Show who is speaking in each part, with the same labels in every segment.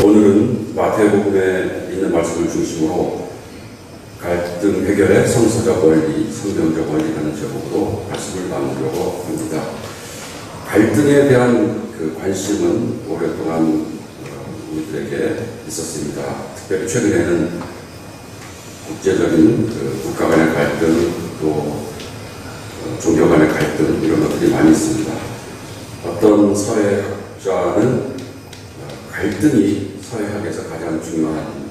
Speaker 1: 오늘은 마태복음에 있는 말씀을 중심으로 갈등 해결의 성서적 원리, 성경적 원리라는 제목으로 말씀을 나누려고 합니다. 갈등에 대한 그 관심은 오랫동안 우리들에게 있었습니다. 특별히 최근에는 국제적인 국가 간의 갈등, 또 종교 간의 갈등, 이런 것들이 많이 있습니다. 어떤 사회학자는 갈등이 사회학에서 가장 중요한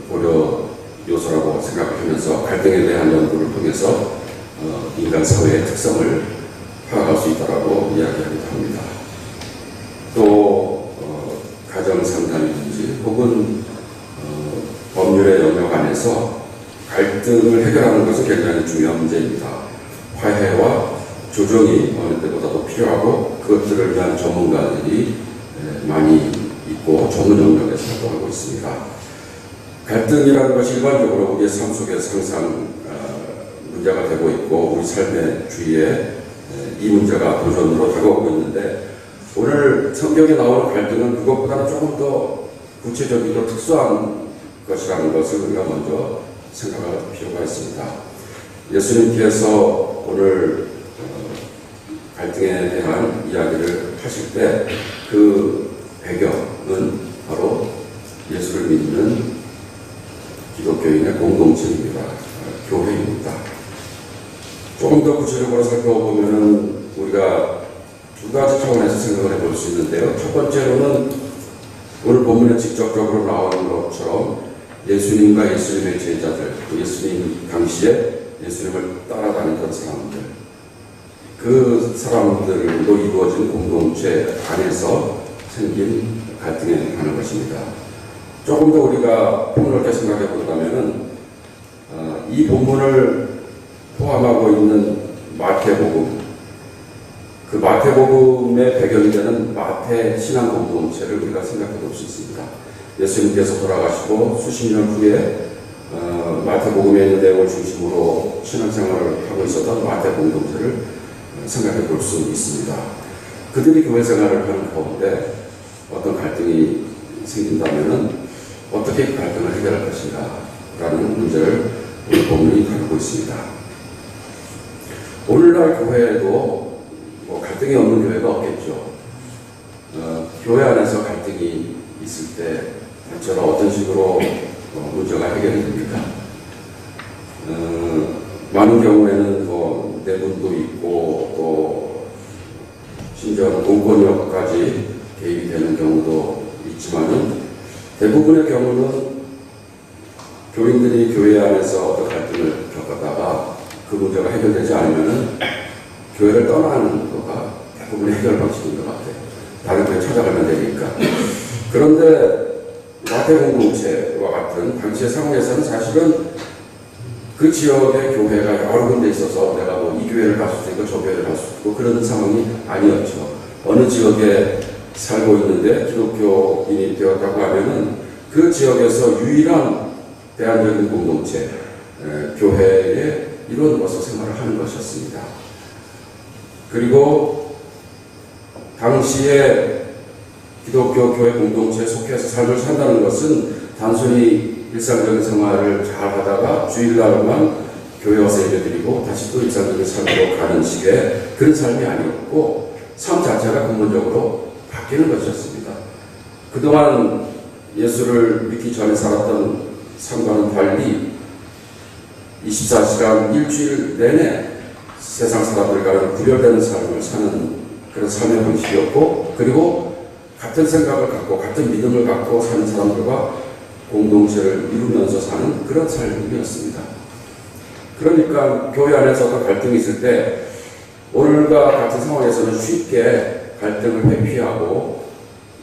Speaker 1: 고려 요소라고 생각하면서 갈등에 대한 연구를 통해서 인간 사회의 특성을 파악할 수 있다고 이야기하기도 합니다. 또 가정 상담이든지 혹은 법률의 영역 안에서 갈등을 해결하는 것은 굉장히 중요한 문제입니다. 화해와 조정이 어느 때보다도 필요하고 그것들을 위한 전문가들이 많이 있고 전문 영역에서 활동하고 있습니다. 갈등이라는 것이 일반적으로 우리의 삶 속에서 항상 문제가 되고 있고 우리 삶의 주위에 이 문제가 도전으로 다가오고 있는데, 오늘 성경에 나오는 갈등은 그것보다는 조금 더 구체적이고 특수한 것이라는 것을 우리가 먼저 생각할 필요가 있습니다. 예수님께서 오늘 갈등에 대한 이야기를 하실 때 그 배경은 바로 예수를 믿는 기독교인의 공동체입니다. 교회입니다. 조금 더 구체적으로 살펴보면 우리가 두 가지 차원에서 생각을 해볼 수 있는데요. 첫 번째로는 오늘 본문에 직접적으로 나오는 것처럼 예수님과 예수님의 제자들, 예수님 당시에 예수님을 따라다니던 사람들, 그 사람들로 이루어진 공동체 안에서 생긴 갈등에 관한 것입니다. 조금 더 우리가 폭넓게 생각해 본다면은 이 본문을 포함하고 있는 마태복음, 그 마태복음의 배경이 되는 마태 신앙 공동체를 우리가 생각해 볼 수 있습니다. 예수님께서 돌아가시고 수십 년 후에 마태복음에 있는 내용을 중심으로 신앙생활을 하고 있었던 마태 공동체를 생각해 볼 수 있습니다. 그들이 교회 생활을 하는 가운데 어떤 갈등이 생긴다면 어떻게 그 갈등을 해결할 것인가 라는 문제를 오늘 본문이 다루고 있습니다. 오늘날 교회에도 갈등이 없는 교회가 없겠죠. 교회 안에서 갈등이 있을 때 대체로 어떤 식으로 문제가 해결이 됩니까? 많은 경우에는 내분도 있고 또 심지어는 공권력까지 개입이 되는 경우도 있지만은 대부분의 경우는 교인들이 교회 안에서 어떤 갈등을 겪다가 그 문제가 해결되지 않으면은 교회를 떠나는 거가 대부분의 해결 방식인 것 같아요. 다른 교회 찾아가면 되니까. 그런데 마태 공동체와 같은 당시의 상황에서는 사실은 그 지역의 교회가 여러 군데 있어서 내가 이 교회를 갈 수도 있고 저 교회를 갈 수도 있고 그런 상황이 아니었죠. 어느 지역에 살고 있는데 기독교인이 되었다고 하면은 그 지역에서 유일한 대안적인 공동체, 교회에 이루어져서 생활을 하는 것이었습니다. 그리고 당시에 기독교 교회 공동체에 속해서 삶을 산다는 것은 단순히 일상적인 생활을 잘 하다가 주일날만 교회 와서 예배드리고 다시 또 일상적인 삶으로 가는 식의 그런 삶이 아니었고 삶 자체가 근본적으로 바뀌는 것이었습니다. 그동안 예수를 믿기 전에 살았던 삶과는 달리 24시간 일주일 내내 세상 사람들과 구별되는 삶을 사는 그런 삶의 방식이었고, 그리고 같은 생각을 갖고 같은 믿음을 갖고 사는 사람들과 공동체를 이루면서 사는 그런 삶이었습니다. 그러니까 교회 안에서 어떤 갈등이 있을 때 오늘과 같은 상황에서는 쉽게 갈등을 회피하고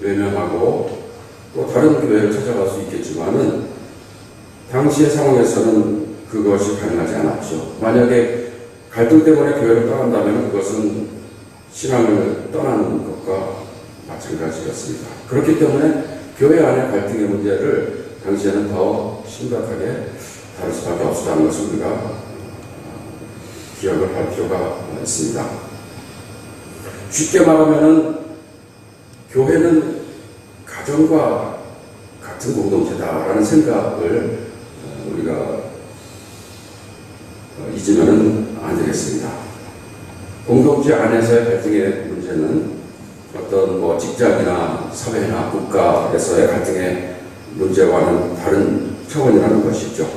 Speaker 1: 외면하고 또 다른 교회를 찾아갈 수 있겠지만은 당시의 상황에서는 그것이 가능하지 않았죠. 만약에 갈등 때문에 교회를 떠난다면 그것은 신앙을 떠나는 것과 마찬가지였습니다. 그렇기 때문에 교회 안의 갈등의 문제를 당시에는 더 심각하게 다룰 수밖에 없었다는 것을 우리가 기억을 할 필요가 있습니다. 쉽게 말하면은 교회는 가정과 같은 공동체다라는 생각을 우리가 잊으면 안 되겠습니다. 공동체 안에서의 갈등의 문제는 어떤 직장이나 사회나 국가에서의 갈등의 문제와는 다른 차원이라는 것이죠.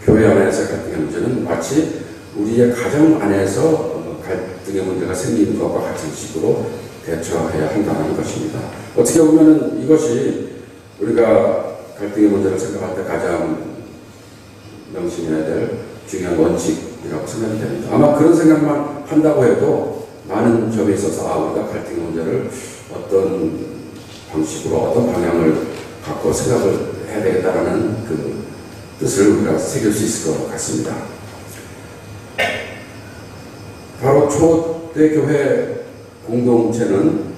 Speaker 1: 교회 안에서의 갈등의 문제는 마치 우리의 가정 안에서 갈등의 문제가 생기는 것과 같은 식으로 대처해야 한다는 것입니다. 어떻게 보면 이것이 우리가 갈등의 문제를 생각할 때 가장 명심해야 될 중요한 원칙이라고 생각이 됩니다. 아마 그런 생각만 한다고 해도 많은 점에 있어서 우리가 갈등의 문제를 어떤 방식으로 어떤 방향을 갖고 생각을 해야 되겠다라는 그 뜻을 우리가 새길 수 있을 것 같습니다. 바로 초대교회 공동체는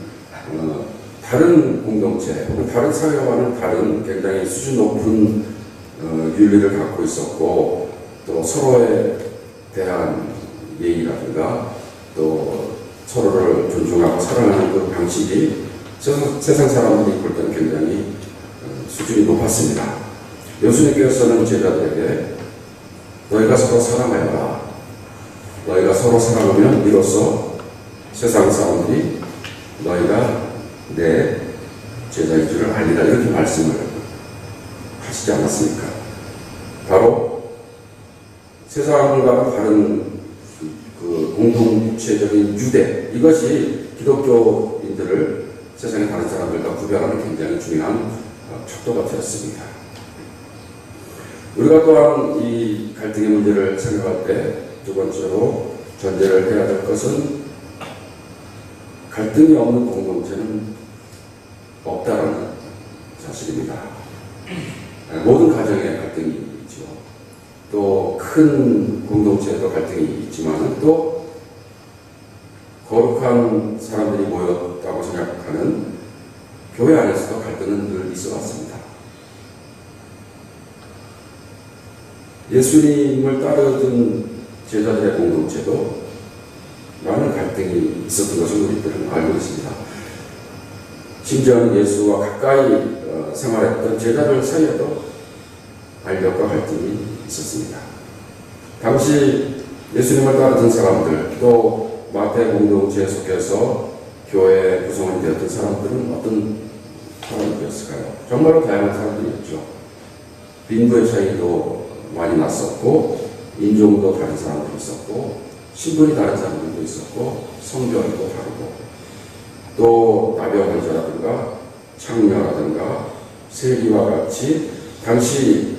Speaker 1: 다른 공동체 혹은 다른 사회와는 다른 굉장히 수준 높은 윤리를 갖고 있었고 또 서로에 대한 예의라든가 또 서로를 존중하고 사랑하는 그 방식이 세상 사람들이 볼 때는 굉장히 수준이 높았습니다. 예수님께서는 제자들에게 너희가 서로 사랑하여라. 너희가 서로 사랑하면 이로써 세상 사람들이 너희가 내 제자인 줄을 알리라 이렇게 말씀을 하시지 않았습니까? 바로 세상과는 다른 그 공동체적인 유대 이것이 기독교인들을 세상의 다른 사람들과 구별하는 굉장히 중요한 척도가 되었습니다. 우리가 또한 이 갈등의 문제를 생각할 때 두 번째로 전제를 해야 될 것은 갈등이 없는 공동체는 없다라는 사실입니다. 모든 가정에 갈등이 있죠. 또 큰 공동체에도 갈등이 있지만 또 거룩한 사람들이 모였다고 생각하는 교회 안에서도 갈등은 늘 있어 왔습니다. 예수님을 따르던 제자들의 공동체도 많은 갈등이 있었던 것을 우리들은 알고 있습니다. 심지어 예수와 가까이 생활했던 제자들 사이에도 반력과 갈등이 있었습니다. 당시 예수님을 따르던 사람들 또 마태 공동체에 속해서 교회 구성원이 되었던 사람들은 어떤 사람들이었을까요? 정말로 다양한 사람들이었죠. 빈부의 차이도 많이 났었고 인종도 다른 사람들이 있었고 신분이 다른 사람들도 있었고 성별도 다르고 또 나병환자라든가 창녀라든가 세리와 같이 당시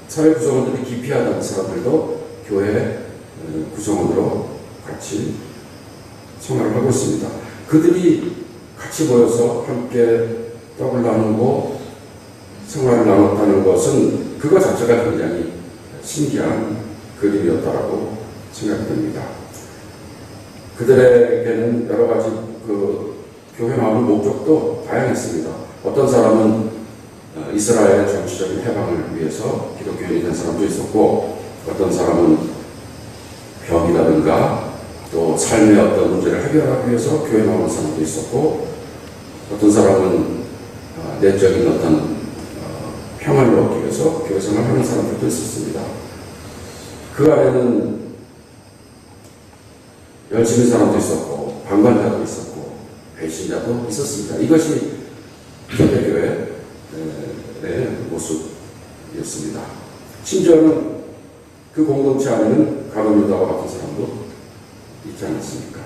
Speaker 1: 사회 구성원들이 기피하던 사람들도 교회 구성원으로 같이 생활을 하고 있습니다. 그들이 같이 모여서 함께 떡을 나누고 생활을 나눴다는 것은 그거 자체가 굉장히 신기한 그림이었다라고 생각이 됩니다. 그들에게는 여러 가지 교회 나오는 목적도 다양했습니다. 어떤 사람은 이스라엘의 정치적인 해방을 위해서 기독교인이 된 사람도 있었고 어떤 사람은 병이라든가 또 삶의 어떤 문제를 해결하기 위해서 교회 나오는 사람도 있었고 어떤 사람은 내적인 어떤 평안을 얻기 위해서 교회 생활을 하는 사람들도 있었습니다. 그 안에는 열심히 사람도 있었고 방관자도 있었고 배신자도 있었습니다. 이것이 초대교회의 모습이었습니다. 심지어는 그 공동체 안에는 가룟 유다와 같은 사람도 있지 않았습니까?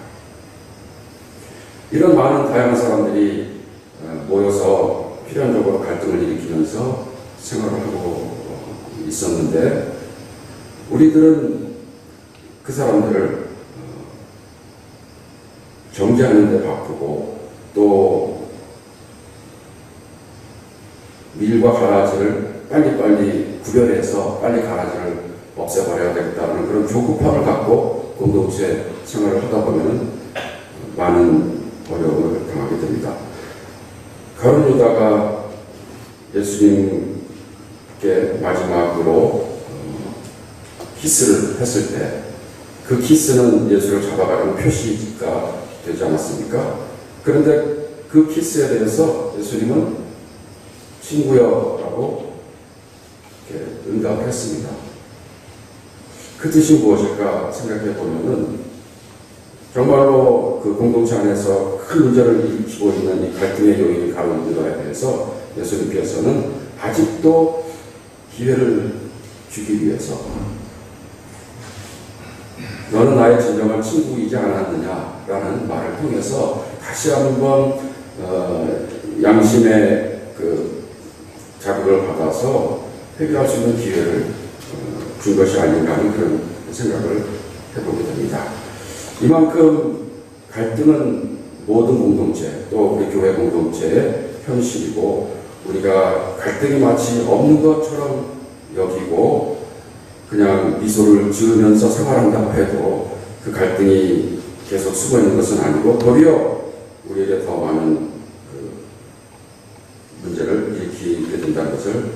Speaker 1: 이런 많은 다양한 사람들이 모여서 필연적으로 갈등을 일으키면서 생활을 하고 있었는데 우리들은 그 사람들을 정죄하는 데 바쁘고 또 밀과 가라지를 빨리빨리 구별해서 빨리 가라지를 없애버려야 되겠다는 그런 조급함을 갖고 공동체 생활을 하다 보면 많은 어려움을 당하게 됩니다. 가룟 유다가 예수님께 마지막으로 키스를 했을 때 그 키스는 예수를 잡아가려는 표시가 되지 않았습니까? 그런데 그 키스에 대해서 예수님은 친구여라고 이렇게 응답을 했습니다. 그 뜻이 무엇일까 생각해 보면은 정말로 그 공동체 안에서 큰 문제를 일으키고 있는 이 갈등의 요인이 가로막혀야 해서 예수님께서는 아직도 기회를 주기 위해서 너는 나의 진정한 친구이지 않았느냐라는 말을 통해서 다시 한번 양심의 그 자극을 받아서 해결할 수 있는 기회를 준 것이 아닌가 하는 그런 생각을 해보게 됩니다. 이만큼 갈등은 모든 공동체 또 우리 교회 공동체의 현실이고 우리가 갈등이 마치 없는 것처럼 여기고 그냥 미소를 지으면서 생활한다고 해도 그 갈등이 계속 숨어있는 것은 아니고 도리어 우리에게 더 많은 그 문제를 일으키게 된다는 것을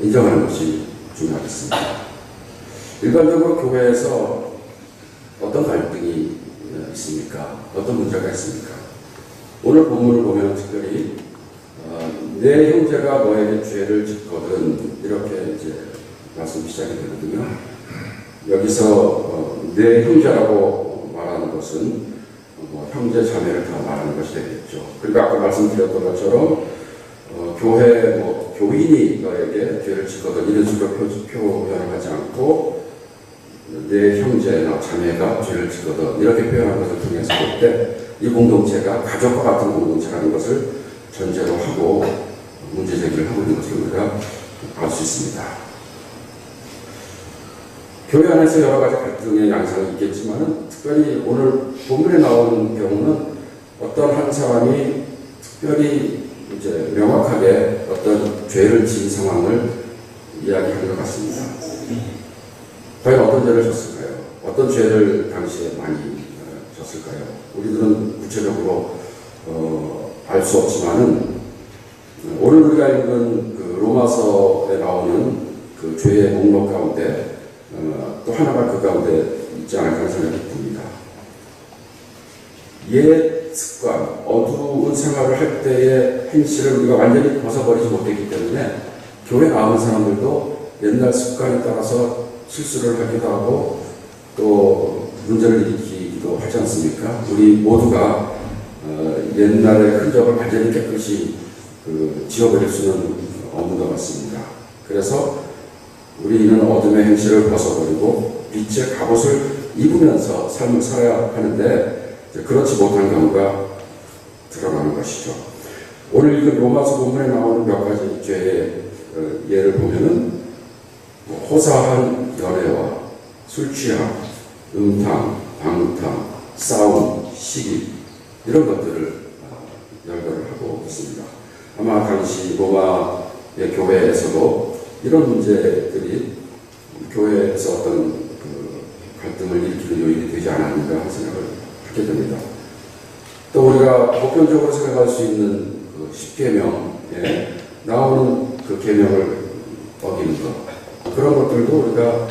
Speaker 1: 인정하는 것이 중요하겠습니다. 일반적으로 교회에서 어떤 갈등이 있습니까? 어떤 문제가 있습니까? 오늘 본문을 보면 특별히 내 형제가 너에게 죄를 짓거든 이렇게 이제 말씀이 시작이 되거든요. 여기서 내 형제라고 말하는 것은 형제 자매를 다 말하는 것이 되겠죠. 그러니까 아까 말씀드렸던 것처럼 교회 교인이 너에게 죄를 짓거든 이런 식으로 표현을 하지 않고 내 형제나 자매가 죄를 짓거든 이렇게 표현한 것을 통해서 볼 때 이 공동체가 가족과 같은 공동체라는 것을 전제로 하고 문제 제기를 하고 있는 것을 우리가 알 수 있습니다. 교회 안에서 여러 가지 갈등의 양상이 있겠지만 특별히 오늘 본문에 나오는 경우는 어떤 한 사람이 특별히 이제 명확하게 어떤 죄를 지은 상황을 이야기하는 것 같습니다. 과연 어떤 죄를 졌을까요? 어떤 죄를 당시에 많이 졌을까요? 우리들은 구체적으로 알 수 없지만은 오늘 우리가 읽은 그 로마서에 나오는 그 죄의 목록 가운데 또 하나가 그 가운데 있지 않을까 하는 생각이 듭니다. 옛 습관, 어두운 생활을 할 때의 행실을 우리가 완전히 벗어버리지 못했기 때문에 교회 나오는 사람들도 옛날 습관에 따라서 실수를 하기도 하고 또 문제를 일으키기도 하지 않습니까? 우리 모두가 옛날의 흔적을 완전히 깨끗이 지워버릴 수는 없는 것 같습니다. 그래서 우리는 어둠의 행실을 벗어버리고 빛의 갑옷을 입으면서 삶을 살아야 하는데 그렇지 못한 경우가 드러나는 것이죠. 오늘 읽은 로마서 본문에 나오는 몇 가지 죄의 예를 보면은 호사한 연애와 술 취함, 음탕, 방탕, 싸움, 시기 이런 것들을 열거를 하고 있습니다. 아마 당시 로마의 교회에서도 이런 문제들이 교회에서 어떤 그 갈등을 일으키는 요인이 되지 않았는가 하는 생각을 하게 됩니다. 또 우리가 보편적으로 생각할 수 있는 그 10계명에 나오는 그 계명을 어기는 것 그런 것들도 우리가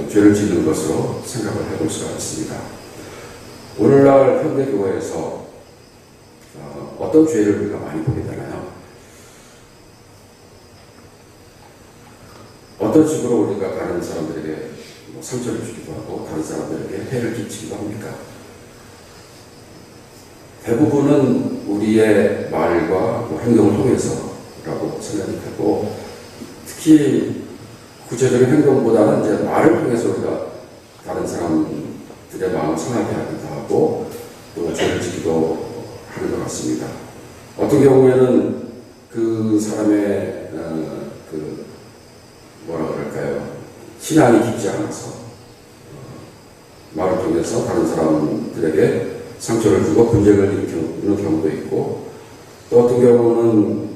Speaker 1: 죄를 짓는 것으로 생각을 해볼 수가 있습니다. 오늘날 현대교회에서 어떤 죄를 우리가 많이 보게 되나요? 어떤 식으로 우리가 다른 사람들에게 상처를 주기도 하고 다른 사람들에게 해를 끼치기도 합니까? 대부분은 우리의 말과 행동을 통해서라고 생각이 되고 특히 구체적인 행동보다는 이제 말을 통해서 우리가 다른 사람들의 마음을 상하게 하기도 하고 또 죄를 지기도 하는 것 같습니다. 어떤 경우에는 그 사람의 뭐라 그럴까요? 신앙이 깊지 않아서 말을 통해서 다른 사람들에게 상처를 주고 분쟁을 일으키는 경우도 있고 또 어떤 경우는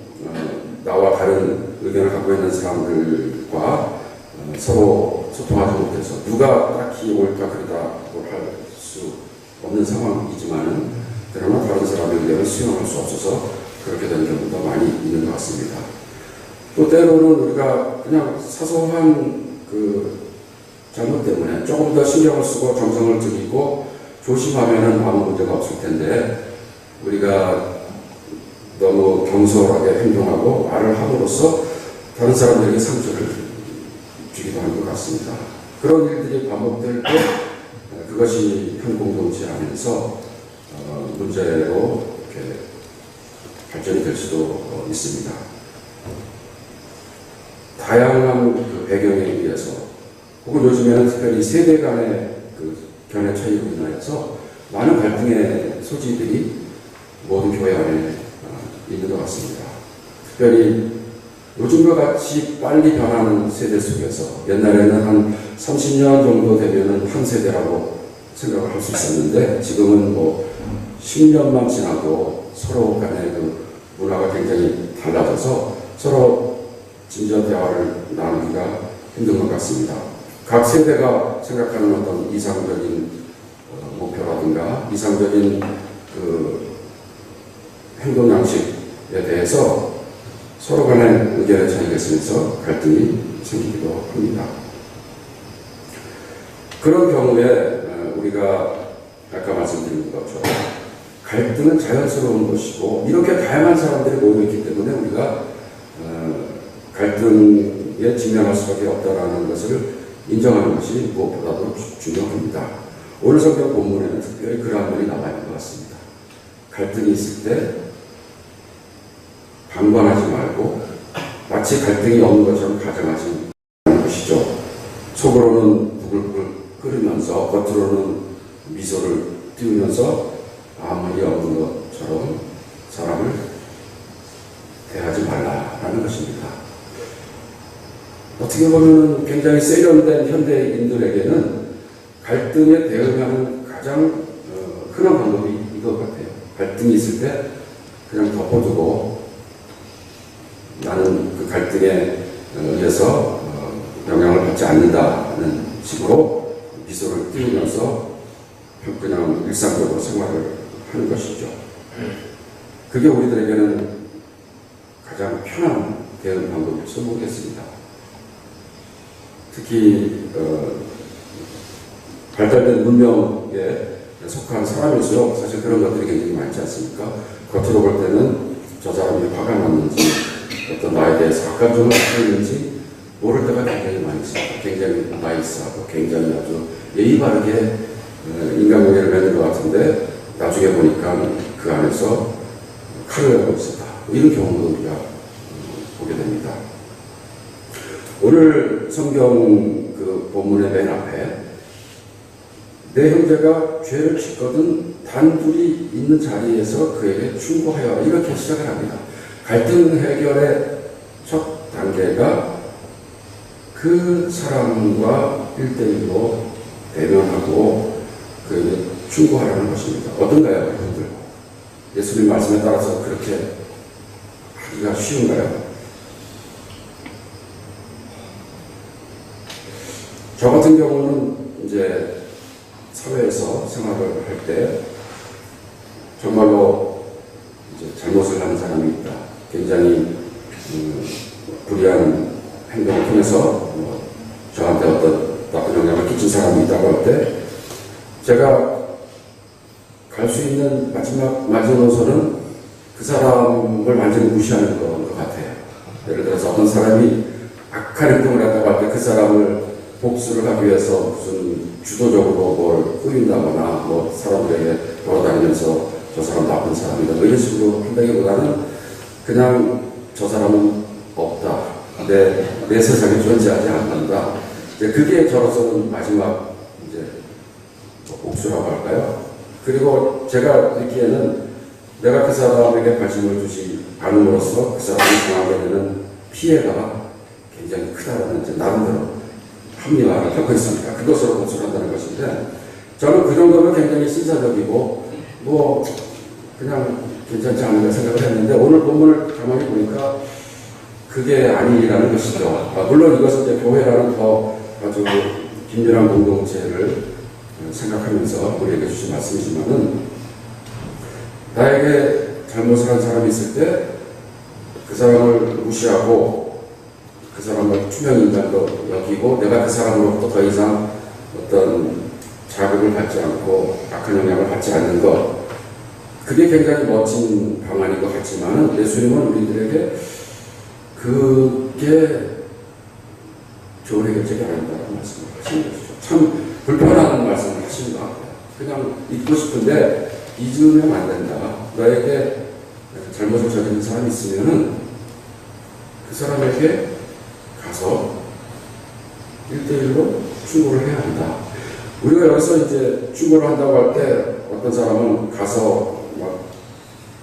Speaker 1: 나와 다른 의견을 갖고 있는 사람들과 서로 소통하지 못해서 누가 딱히 옳다 그르다고 할 수 없는 상황이지만은 그러나 다른 사람의 의견을 수용할 수 없어서 그렇게 되는 경우도 많이 있는 것 같습니다. 또 때로는 우리가 그냥 사소한 그 잘못 때문에 조금 더 신경을 쓰고 정성을 들이고 조심하면은 아무 문제가 없을 텐데 우리가 너무 경솔하게 행동하고 말을 함으로써 다른 사람들에게 상처를 주기도 한 것 같습니다. 그런 일들이 반복될 때 그것이 한 공동체 안에서 문제로 이렇게 발전이 될 수도 있습니다. 다양한 그 배경에 의해서 혹은 요즘에는 특별히 세대 간의 그 견해 차이로 인하여서 많은 갈등의 소지들이 모든 교회 안에 있는 것 같습니다. 특별히 요즘과 같이 빨리 변하는 세대 속에서 옛날에는 한 30년 정도 되면은 한 세대라고 생각을 할 수 있었는데 지금은 뭐 10년만 지나도 서로 간의 그 문화가 굉장히 달라져서 서로 진전 대화를 나누기가 힘든 것 같습니다. 각 세대가 생각하는 어떤 이상적인 목표라든가 이상적인 그 행동 양식에 대해서 서로 간의 의견의 차이가 있으면서 갈등이 생기기도 합니다. 그런 경우에 우리가 아까 말씀드린 것처럼 갈등은 자연스러운 것이고 이렇게 다양한 사람들이 모여있기 때문에 우리가 갈등에 직면할 수밖에 없다는 것을 인정하는 것이 무엇보다도 중요합니다. 오늘 성경 본문에는 특별히 그러한 면이 나와 있는 것 같습니다. 갈등이 있을 때 방관하지 말고 마치 갈등이 없는 것처럼 가정하지 않는 것이죠. 속으로는 부글부글 끓으면서 겉으로는 미소를 띄우면서 아무 일이 없는 것처럼 사람을 대하지 말라라는 것입니다. 어떻게 보면 굉장히 세련된 현대인들에게는 갈등에 대응하는 가장 흔한 방법이 이것 같아요. 갈등이 있을 때 그냥 덮어두고 나는 그 갈등에 의해서 영향을 받지 않는다는 식으로 미소를 띄우면서 그냥 일상적으로 생활을 하는 것이죠. 그게 우리들에게는 가장 편한 대응 방법일지 모르겠습니다. 특히 발달된 문명에 속한 사람일수록 사실 그런 것들이 굉장히 많지 않습니까? 겉으로 볼 때는 저 사람이 화가 났는지 어떤 나에 대해서 악감정을 갖고 있는지 모를 때가 굉장히 많이 있습니다. 굉장히 나이스하고 굉장히 아주 예의 바르게 인간관계를 맺는 것 같은데 나중에 보니까 그 안에서 칼을 하고 있었다. 이런 경우도 우리가 보게 됩니다. 오늘 성경 그 본문의 맨 앞에 내 형제가 죄를 짓거든 단둘이 있는 자리에서 그에게 충고하여 이렇게 시작을 합니다. 갈등 해결의 첫 단계가 그 사람과 1대1로 대면하고 그에게 충고하라는 것입니다. 어떤가요, 여러분들? 예수님 말씀에 따라서 그렇게 하기가 쉬운가요? 저 같은 경우는 이제 사회에서 생활을 할 때 정말로 이제 잘못을 하는 사람이 있다. 굉장히 불의한 행동을 통해서 저한테 어떤 나쁜 영향을 끼친 사람이 있다고 할 때 제가 갈 수 있는 마지노선은 그 사람을 완전히 무시하는 것 같아요. 예를 들어서 어떤 사람이 악한 행동을 했다고 할 때 그 사람을 복수를 하기 위해서 무슨 주도적으로 뭘 꾸린다거나 뭐 사람들에게 돌아다니면서 저 사람 나쁜 사람이다 뭐 이런 식으로 한다기보다는 그냥 저 사람은 없다. 내 세상에 존재하지 않는다. 이제 그게 저로서는 마지막 이제 복수라고 할까요? 그리고 제가 느끼에는 내가 그 사람에게 관심을 주지 않음으로써 그 사람이 당하게 되는 피해가 굉장히 크다라는 이제 나름대로 합리화를 하고 있습니다. 그것으로 복수를 한다는 것인데 저는 그 정도면 굉장히 신사적이고 뭐 그냥 괜찮지 않은가 생각을 했는데 오늘 본문을 가만히 보니까 그게 아니라는 것이죠. 물론 이것은 이제 교회라는 더 아주 긴밀한 공동체를 생각하면서 우리에게 주신 말씀이지만은 나에게 잘못을 한 사람이 있을 때 그 사람을 무시하고 그 사람을 투명인간으로 여기고 내가 그 사람으로부터 더 이상 어떤 자극을 받지 않고 악한 영향을 받지 않는 것 그게 굉장히 멋진 방안인 것 같지만 예수님은 우리들에게 그게 좋은 해결책이 아니다라고 말씀을 하시는 것이죠. 참 불편한 말씀을 하시는 것 같아요. 그냥 잊고 싶은데 잊으면 안 된다. 너에게 잘못을 저지른 사람이 있으면은 그 사람에게 가서 1대1로 충고를 해야 한다. 우리가 여기서 이제 충고를 한다고 할 때 어떤 사람은 가서 막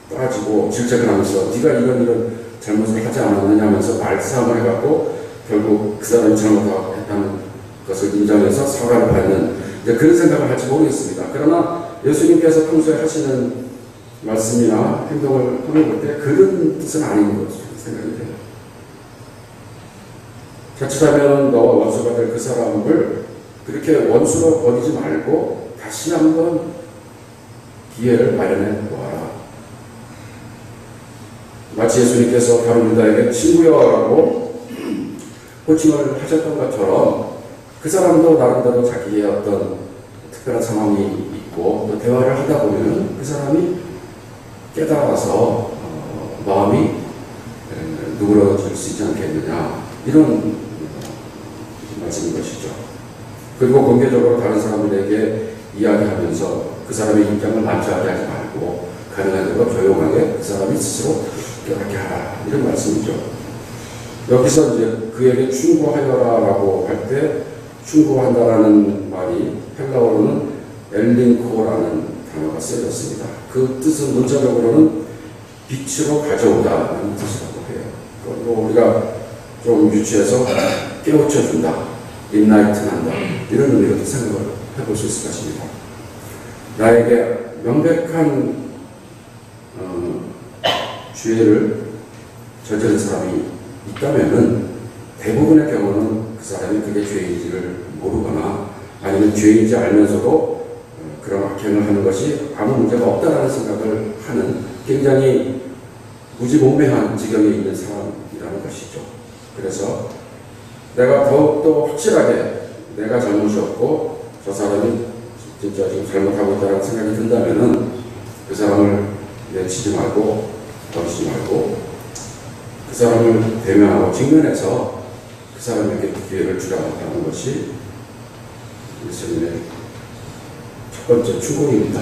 Speaker 1: 따지고 질책을 하면서 네가 이런 잘못을 하지 않았느냐 하면서 말싸움을 해갖고 결국 그 사람이 잘못했다는 것을 인정해서 사과를 받는 그런 생각을 할지 모르겠습니다. 그러나 예수님께서 평소에 하시는 말씀이나 행동을 볼 때 그런 뜻은 아닌 것으로 생각이 돼요. 자칫하면 너와 원수가 될 그 사람을 그렇게 원수로 버리지 말고 다시 한번 기회를 마련해 보아라. 마치 예수님께서 바로 유다에게 친구여라고 호칭을 하셨던 것처럼 그 사람도 나름대로 자기의 어떤 특별한 상황이 있고 또 대화를 하다 보면 그 사람이 깨달아서 마음이 누그러질 수 있지 않겠느냐 이런 말씀인 것이죠. 그리고 공개적으로 다른 사람들에게 이야기하면서 그 사람의 입장을 난처하게 하지 말고 가능한 대로 조용하게 그 사람이 스스로 깨닫게 하라 이런 말씀이죠. 여기서 이제 그에게 충고하여라라고 할 때 충고한다라는 말이 헬라어로는 엘링코라는 단어가 쓰여졌습니다. 그 뜻은 문자적으로는 빛으로 가져오다라는 뜻이라고 해요. 그리고 우리가 좀 유치해서 깨우쳐준다, 인라이트한다 이런 의미로도 생각을 해볼 수 있을 것입니다. 나에게 명백한 죄를 저지른 사람이 있다면은 대부분의 경우는 그 사람이 그게 죄인지를 모르거나 아니면 죄인지 알면서도 그런 악행을 하는 것이 아무 문제가 없다라는 생각을 하는 굉장히 무지몽매한 지경에 있는 사람이라는 것이죠. 그래서 내가 더욱더 확실하게 내가 잘못이었고 저 사람이 진짜 지금 잘못하고 있다는 생각이 든다면은 그 사람을 내치지 말고 버리지 말고 그 사람을 대면하고 직면해서 그 사람에게 기회를 주라고 하는 것이 예수님의 첫 번째 충고입니다.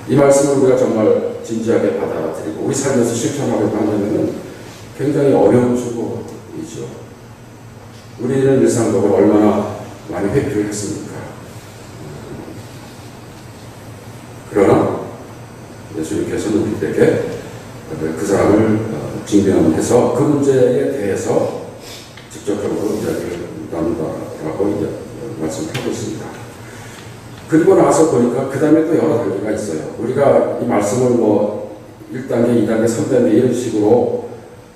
Speaker 1: 이 말씀을 우리가 정말 진지하게 받아들이고 우리 삶에서 실천하려고 하려면 굉장히 어려운 충고이죠. 우리는 일상적으로 얼마나 많이 회피를 했습니까? 그러나 예수님께서는 우리에게 그 사람을 징명해서 그 문제에 대해서 직접적으로 이야기를 나눈다라고 이제 말씀을 하고 있습니다. 그리고 나서 보니까 그 다음에 또 여러 단계가 있어요. 우리가 이 말씀을 뭐 1단계, 2단계, 3단계 이런 식으로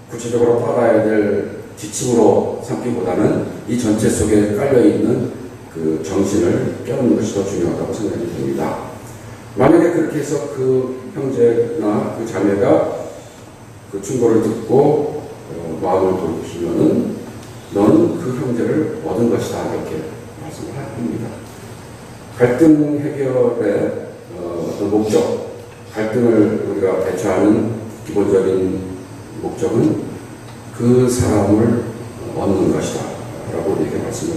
Speaker 1: 구체적으로 따라야 될 지침으로 삼기보다는 이 전체 속에 깔려있는 그 정신을 깨닫는 것이 더 중요하다고 생각이 듭니다. 만약에 그렇게 해서 그 형제나 그 자매가 그 충고를 듣고 마음을 돌이키면은 너는 그 형제를 얻은 것이다 이렇게 말씀을 합니다. 갈등 해결의 어떤 목적, 갈등을 우리가 대처하는 기본적인 목적은 그 사람을 얻는 것이다 라고 이렇게 말씀을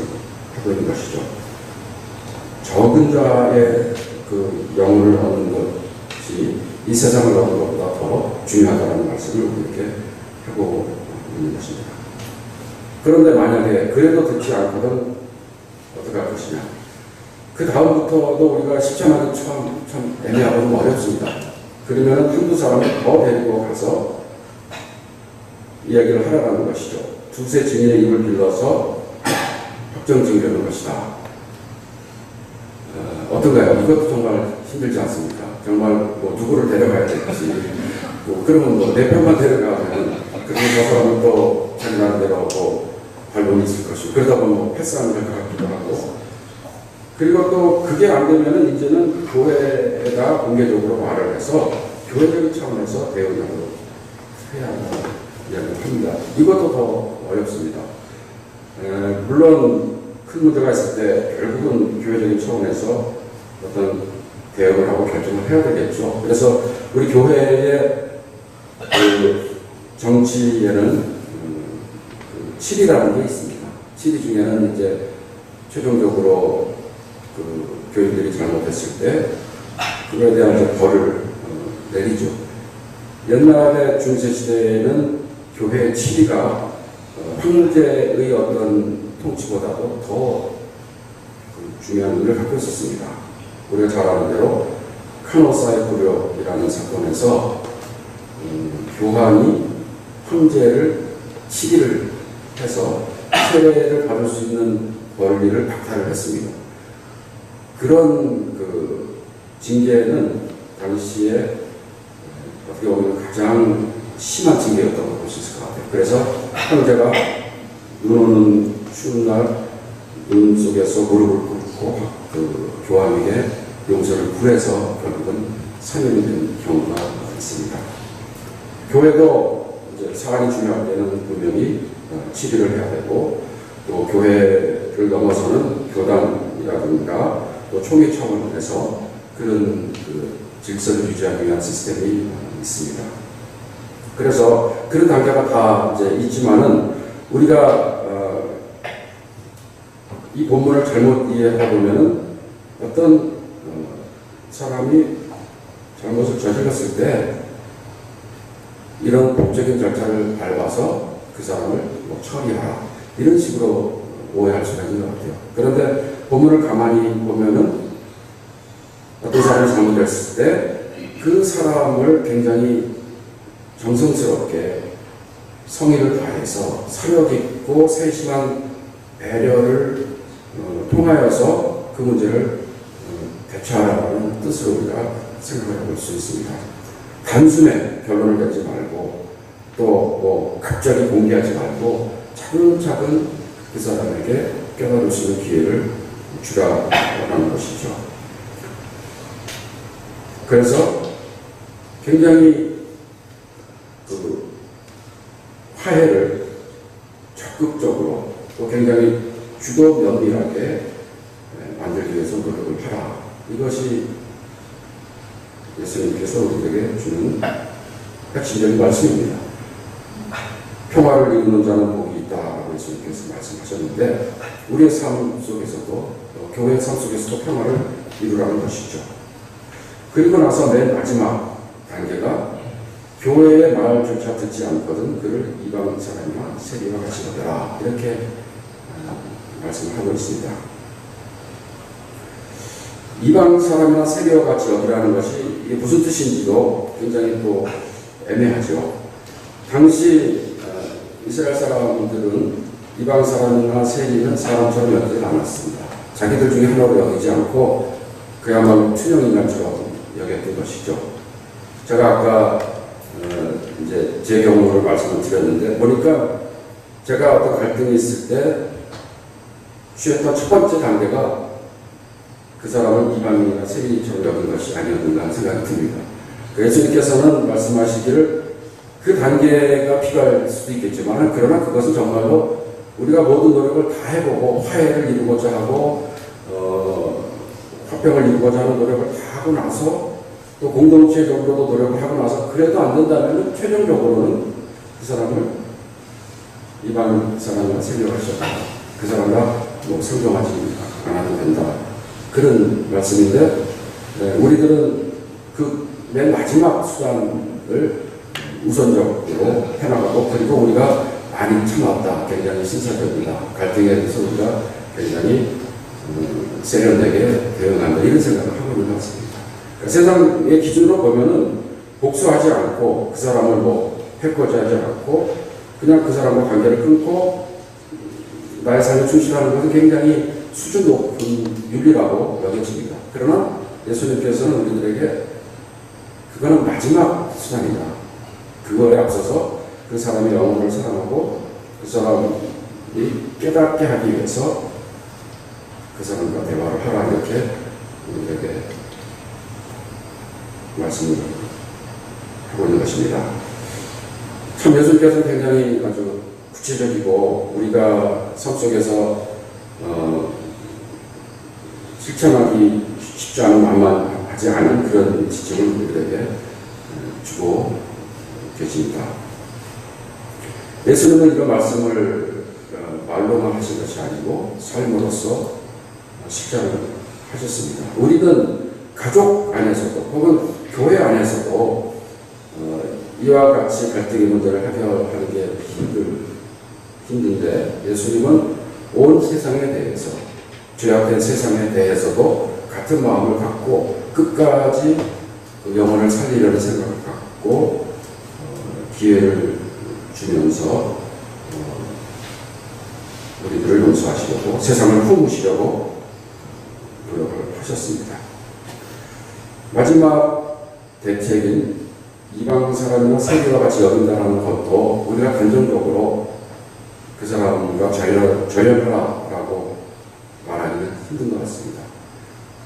Speaker 1: 하고 있는 것이죠. 적은 자의 그 영혼을 얻는 것이 이 세상을 얻는 것보다 더 중요하다는 말씀을 이렇게 하고 있는 것입니다. 그런데 만약에 그래도 듣지 않거든 어떻게 할 것이냐. 그 다음부터도 우리가 실천하기 참 애매하고 어렵습니다. 그러면 한두 사람을 더 데리고 가서 이야기를 하라는 것이죠. 두세 증인의 입을 빌려서 확정 증명하는 것이다. 어떤가요? 이것도 정말 힘들지 않습니까? 정말 뭐 누구를 데려가야 될지, 뭐 그러면 뭐 내 편만 데려가면 그리고 저 사람은 또 자기 나름대로 뭐 발본이 있을 것이고 그러다 보면 뭐 패스하는 것 같기도 하고 그리고 또 그게 안 되면은 이제는 교회에다 공개적으로 말을 해서 교회적인 차원에서 대응을 해야 한다는 이야기를 합니다. 이것도 더 어렵습니다. 물론 큰 문제가 있을 때 결국은 교회적인 차원에서 어떤 대응을 하고 결정을 해야 되겠죠. 그래서 우리 교회의 그 정치에는 7이라는 게 있습니다. 7위 중에는 이제 최종적으로 그 교인들이 잘못했을 때 그거에 대한 이제 벌을 내리죠. 옛날의 중세시대에는 교회의 7위가 황제의 어떤 통치보다도 더 중요한 의미를 갖고 있었습니다. 우리가 잘 아는 대로 카노사의 불효이라는 사건에서 교황이 황제를 7위를 해서 세례를 받을 수 있는 권리를 박탈을 했습니다. 그런 그 징계는 당시에 어떻게 보면 가장 심한 징계였다고 볼 수 있을 것 같아요. 그래서 황제가 눈 오는 추운 날 눈 속에서 무릎을 꿇고 그 교황에게 용서를 구해서 결국은 사면이 된 경우가 있습니다. 교회도 이제 사안이 중요할 때는 분명히 치료를 해야 되고 또 교회를 넘어서는 교단이라든가 또 총회 차원에서 그런 그 질서를 유지하기 위한 시스템이 있습니다. 그래서 그런 단계가 다 이제 있지만은 우리가 이 본문을 잘못 이해하다 보면은 어떤 사람이 잘못을 저질렀을 때 이런 법적인 절차를 밟아서 그 사람을 뭐 처리하라 이런 식으로 오해할 수가 있는 것 같아요. 그런데 본문을 가만히 보면은 어떤 사람이 잘못했을 때 그 사람을 굉장히 정성스럽게 성의를 다해서 사력 있고 세심한 배려를 통하여서 그 문제를 대처하라는 뜻으로 우리가 생각해 볼 수 있습니다. 단숨에 결론을 내지 말고 또 뭐 갑자기 공개하지 말고 차근차근 그 사람에게 깨달을 수 있는 기회를 주라는 것이죠. 그래서 굉장히 그 화해를 적극적으로 또 굉장히 주도 면밀하게 만들기 위해서 노력을 하라. 이것이 예수님께서 우리에게 주는 핵심적인 말씀입니다. 평화를 이루는 자는 복이 있다라고 예수님께서 말씀하셨는데 우리의 삶 속에서도 교회의 삶 세계에서도 평화를 이루라는 것이죠. 그리고 나서 맨 마지막 단계가 교회의 말조차 듣지 않거든 그를 이방 사람이나 세리와 같이 여겨라 이렇게 말씀을 하고 있습니다. 이방 사람이나 세리와 같이 여기라는 것이 이게 무슨 뜻인지도 굉장히 또 애매하죠. 당시 이스라엘 사람들은 이방 사람이나 세리는 사람처럼 여기지 않았습니다. 자기들 중에 하나로 여기지 않고 그야말로 투영인간처럼 여겼던 것이죠. 제가 아까 이제 제 경우를 말씀을 드렸는데 보니까 제가 어떤 갈등이 있을 때 취했던 첫 번째 단계가 그 사람을 이방인이나 세리처럼 여긴 것이 아니었는가 하는 생각이 듭니다. 예수님께서는 말씀하시기를 그 단계가 필요할 수도 있겠지만 그러나 그것은 정말로 우리가 모든 노력을 다 해보고 화해를 이루고자 하고 화평을 이루고자 하는 노력을 다 하고 나서 또 공동체적으로도 노력을 하고 나서 그래도 안 된다면 최종적으로는 그 사람을 이방 사람과 세리와 하셔서 그 사람과 뭐 상종하지 않아도 된다. 그런 말씀인데 우리들은 그 맨 마지막 수단을 우선적으로 해나가고 그리고 우리가 많이 참았다. 굉장히 신사적이다. 갈등에 대해서 우리가 굉장히 세련되게 대응한다. 이런 생각을 하고 있는 것 같습니다. 그러니까 세상의 기준으로 보면은 복수하지 않고 그 사람을 뭐 해코지 하지 않고 그냥 그 사람과 관계를 끊고 나의 삶에 충실하는 것은 굉장히 수준 높은 윤리라고 여겨집니다. 그러나 예수님께서는 우리들에게 그거는 마지막 수단이다. 그거에 앞서서 그 사람의 영혼을 사랑하고 그 사람이 깨닫게 하기 위해서 그 사람과 대화를 하라 이렇게 우리에게 말씀을 하고 있는 것입니다. 참 예수님께서는 굉장히 아주 구체적이고 우리가 삶 속에서 실천하기 쉽지 않은 만만한 하지 않은 그런 지침을 우리에게 주고 계십니다. 예수님은 이런 말씀을 말로만 하신 것이 아니고 삶으로서 실천을 하셨습니다. 우리는 가족 안에서도 혹은 교회 안에서도 이와 같이 갈등의 문제를 해결하는 게 힘든데 예수님은 온 세상에 대해서 죄악된 세상에 대해서도 같은 마음을 갖고 끝까지 그 영혼을 살리려는 생각을 갖고 기회를 주면서 우리들을 용서하시려고 세상을 품으시려고 노력을 하셨습니다. 마지막 대책인 이방 사람이나 세계와 같이 여긴다는 것도 우리가 감정적으로 그 사람과 절연하라라고 말하기는 힘든 것 같습니다.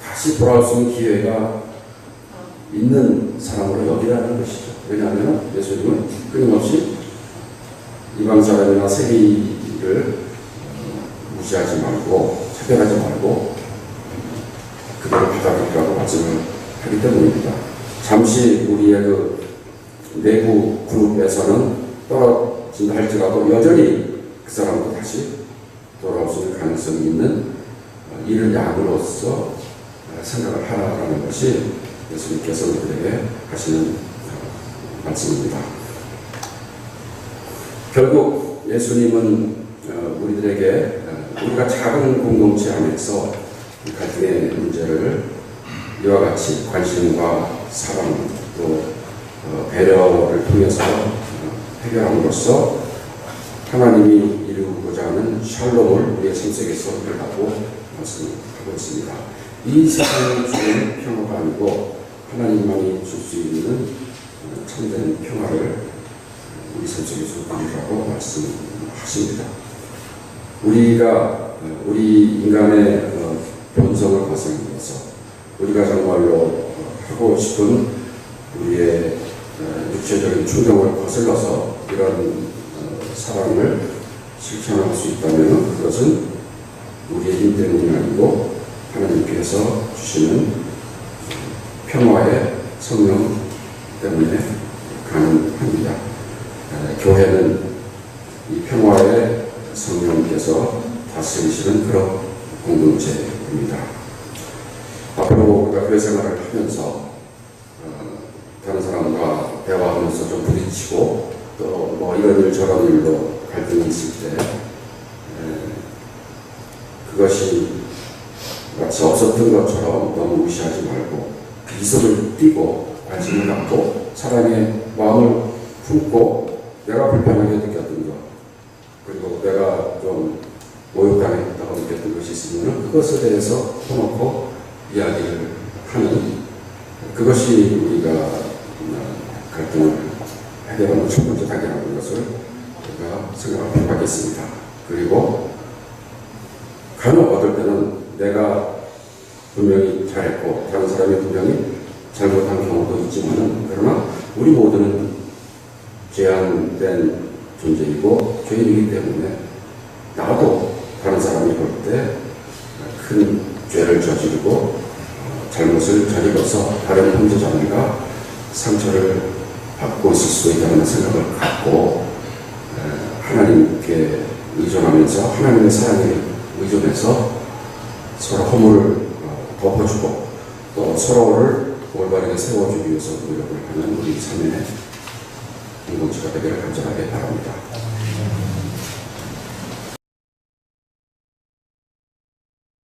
Speaker 1: 다시 돌아올 수 있는 기회가 있는 사람으로 여기라는 것이죠. 왜냐하면 예수님은 끊임없이 이방 사람이나 세계를 무시하지 말고 차별하지 말고 그대로 받아들이라고 말씀을 하기 때문입니다. 잠시 우리의 그 내부 그룹에서는 떨어진다 할지라도 여전히 그 사람도 다시 돌아올 수 있는 가능성이 있는 이를 약으로서 생각을 하라는 것이 예수님께서 우리에게 하시는 말씀입니다. 결국 예수님은 우리들에게 우리가 작은 공동체 안에서 갈등의 문제를 이와 같이 관심과 사랑 또 배려를 통해서 해결함으로써 하나님이 이루고자 하는 샬롬을 우리의 삶 속에서 이루라고 말씀하고 있습니다. 이 세상에 주는 평화가 아니고 하나님만이 줄 수 있는 참된 평화를 우리 삶 속에서 누리라고 말씀하십니다. 우리 인간의 본성을 거슬러서 우리가 정말로 하고 싶은 우리의 육체적인 충동을 거슬러서 이런 사랑을 실천할 수 있다면 그것은 우리의 힘 때문이 아니고 하나님께서 주시는 평화의 성령 때문에 가능합니다. 교회는 이 평화의 성령께서 다스리시는 그런 공동체입니다. 앞으로 우리가 교회 생활을 하면서 다른 사람과 대화하면서 좀 부딪히고 또 뭐 이런 일 저런 일로 갈등이 있을 때 그것이 마치 없었던 것처럼 너무 무시하지 말고 미소를 띠고 관심을 갖고 사람의 마음을 품고 내가 불편하게 느꼈던 것 그리고 내가 좀 모욕당했다고 느꼈던 것이 있으면 그것에 대해서 터놓고 이야기를 하는 그것이 우리가 갈등을 해결하는 첫 번째 단계라는 것을 우리가 생각을 하겠습니다. 그리고 간혹 어떨 때는 내가 분명히 잘했고 다른 사람이 분명히 잘못한 경우도 있지만은 그러나 우리 모두는 죄악된 존재이고 죄인이기 때문에 나도 다른 사람이 볼 때 큰 죄를 저지르고 잘못을 저지러서 다른 형제자매가 상처를 받고 있을 수 있다는 생각을 갖고 하나님께 의존하면서 하나님의 사랑에 의존해서 서로 허물을 덮어주고 또 서로를 올바르게 세워주기 위해서 노력을 하는 우리 삶의 공동체가 되기를 간절하게 바랍니다.